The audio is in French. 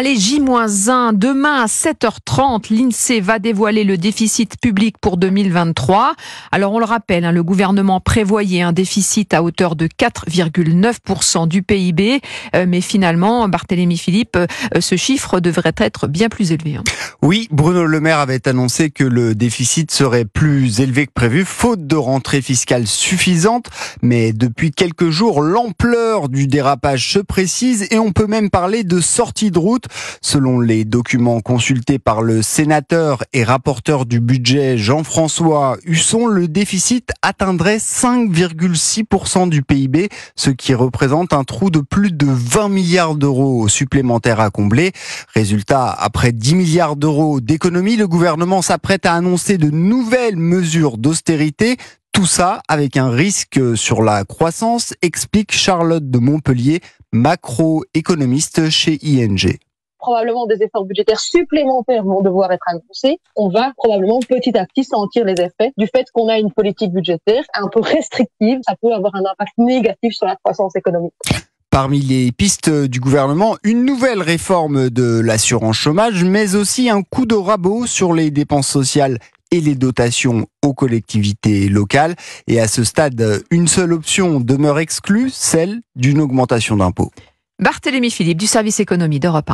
Allez, J-1, demain à 7h30, l'INSEE va dévoiler le déficit public pour 2023. Alors on le rappelle, le gouvernement prévoyait un déficit à hauteur de 4,9% du PIB, mais finalement, Barthélémy Philippe, ce chiffre devrait être bien plus élevé. Oui, Bruno Le Maire avait annoncé que le déficit serait plus élevé que prévu, faute de rentrée fiscale suffisante. Mais depuis quelques jours, l'ampleur du dérapage se précise et on peut même parler de sortie de route. Selon les documents consultés par le sénateur et rapporteur du budget Jean-François Husson, le déficit atteindrait 5,6% du PIB, ce qui représente un trou de plus de 20 milliards d'euros supplémentaires à combler. Résultat, après 10 milliards d'euros d'économie, le gouvernement s'apprête à annoncer de nouvelles mesures d'austérité. Tout ça avec un risque sur la croissance, explique Charlotte de Montpellier, macroéconomiste chez ING. Probablement des efforts budgétaires supplémentaires vont devoir être annoncés. On va probablement petit à petit sentir les effets du fait qu'on a une politique budgétaire un peu restrictive. Ça peut avoir un impact négatif sur la croissance économique. Parmi les pistes du gouvernement, une nouvelle réforme de l'assurance chômage, mais aussi un coup de rabot sur les dépenses sociales et les dotations aux collectivités locales. Et à ce stade, une seule option demeure exclue, celle d'une augmentation d'impôts. Barthélémy Philippe du service économie d'Europe 1.